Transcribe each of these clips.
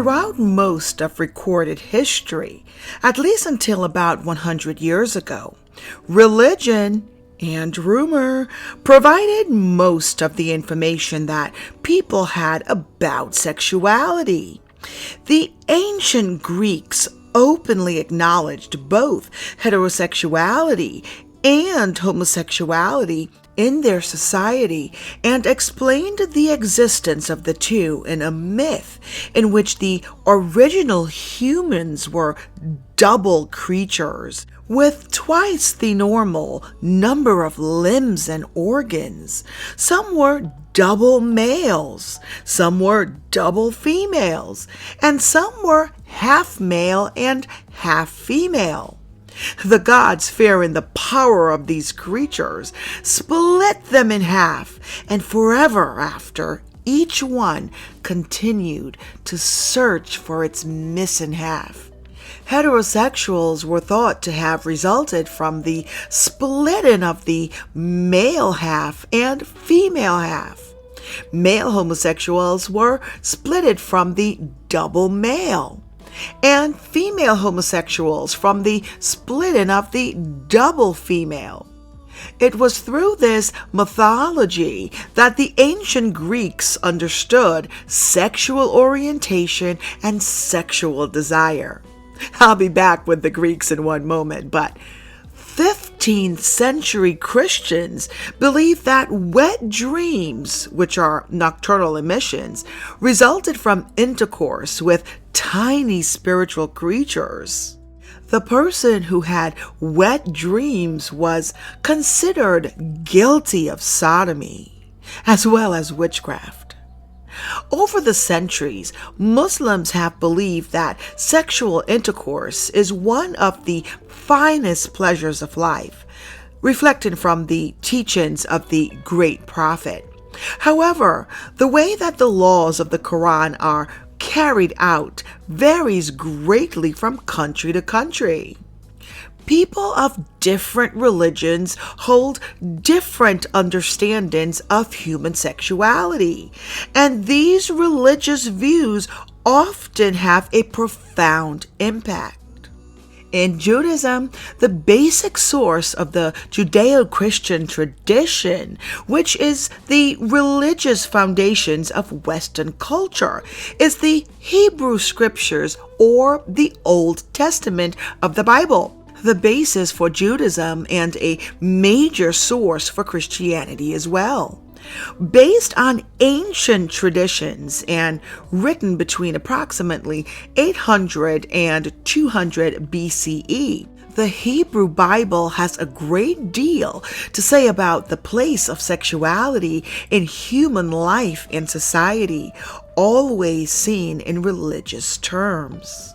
Throughout most of recorded history, at least until about 100 years ago, religion and rumor provided most of the information that people had about sexuality. The ancient Greeks openly acknowledged both heterosexuality and homosexuality in their society and explained the existence of the two in a myth in which the original humans were double creatures with twice the normal number of limbs and organs. Some were double males, some were double females, and some were half male and half female. The gods, fearing the power of these creatures, split them in half, and forever after, each one continued to search for its missing half. Heterosexuals were thought to have resulted from the splitting of the male half and female half. Male homosexuals were splitted from the double male, and female homosexuals from the splitting of the double female. It was through this mythology that the ancient Greeks understood sexual orientation and sexual desire. I'll be back with the Greeks in one moment, but 15th century Christians believed that wet dreams, which are nocturnal emissions, resulted from intercourse with tiny spiritual creatures. The person who had wet dreams was considered guilty of sodomy, as well as witchcraft. Over the centuries, Muslims have believed that sexual intercourse is one of the finest pleasures of life, reflecting from the teachings of the great prophet. However, the way that the laws of the Quran are carried out varies greatly from country to country. People of different religions hold different understandings of human sexuality, and these religious views often have a profound impact. In Judaism, the basic source of the Judeo-Christian tradition, which is the religious foundations of Western culture, is the Hebrew Scriptures or the Old Testament of the Bible, the basis for Judaism and a major source for Christianity as well. Based on ancient traditions and written between approximately 800 and 200 B.C.E., the Hebrew Bible has a great deal to say about the place of sexuality in human life and society, always seen in religious terms.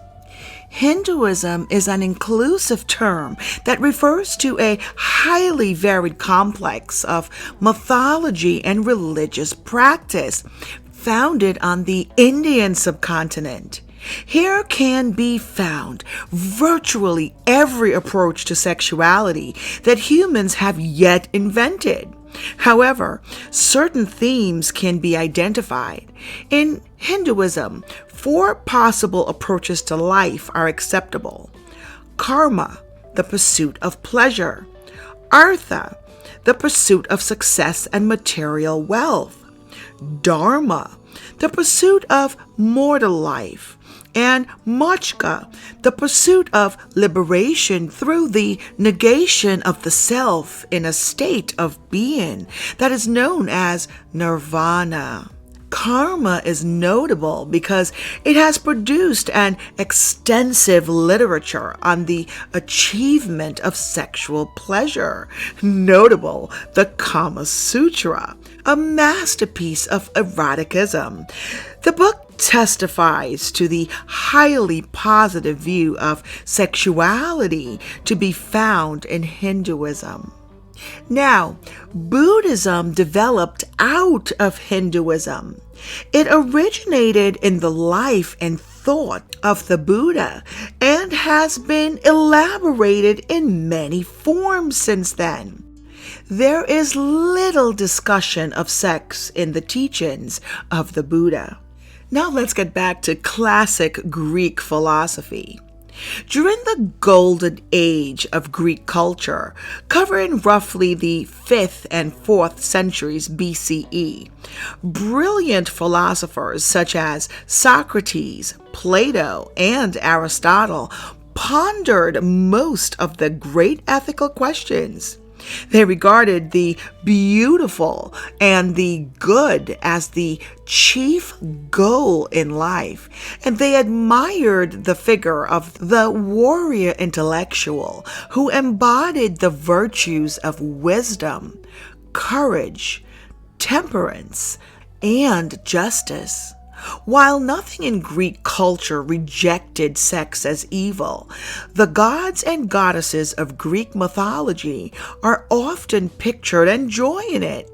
Hinduism is an inclusive term that refers to a highly varied complex of mythology and religious practice founded on the Indian subcontinent. Here can be found virtually every approach to sexuality that humans have yet invented. However, certain themes can be identified. In Hinduism, 4 possible approaches to life are acceptable: karma, the pursuit of pleasure; artha, the pursuit of success and material wealth; dharma, the pursuit of mortal life; and moksha, the pursuit of liberation through the negation of the self in a state of being that is known as nirvana. Karma is notable because it has produced an extensive literature on the achievement of sexual pleasure, notable the Kama Sutra, a masterpiece of eroticism. The book testifies to the highly positive view of sexuality to be found in Hinduism. Now, Buddhism developed out of Hinduism. It originated in the life and thought of the Buddha and has been elaborated in many forms since then. There is little discussion of sex in the teachings of the Buddha. Now let's get back to classic Greek philosophy. During the golden age of Greek culture, covering roughly the 5th and 4th centuries B.C.E., brilliant philosophers such as Socrates, Plato, and Aristotle pondered most of the great ethical questions. They regarded the beautiful and the good as the chief goal in life, and they admired the figure of the warrior intellectual who embodied the virtues of wisdom, courage, temperance, and justice. While nothing in Greek culture rejected sex as evil, the gods and goddesses of Greek mythology are often pictured enjoying it.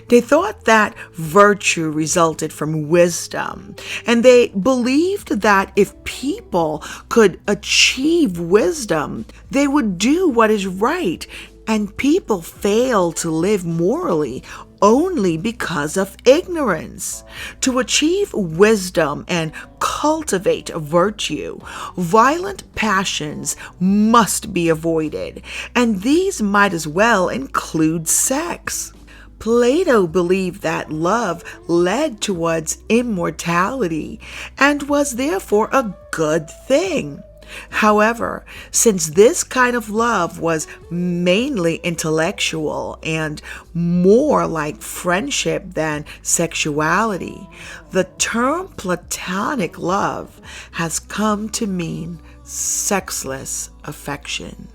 They thought that virtue resulted from wisdom, and they believed that if people could achieve wisdom, they would do what is right, and people fail to live morally only because of ignorance. To achieve wisdom and cultivate virtue, violent passions must be avoided, and these might as well include sex. Plato believed that love led towards immortality and was therefore a good thing. However, since this kind of love was mainly intellectual and more like friendship than sexuality, the term platonic love has come to mean sexless affection.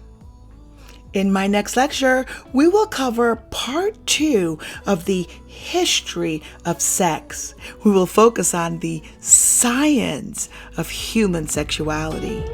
In my next lecture, we will cover part 2 of the history of sex. We will focus on the science of human sexuality.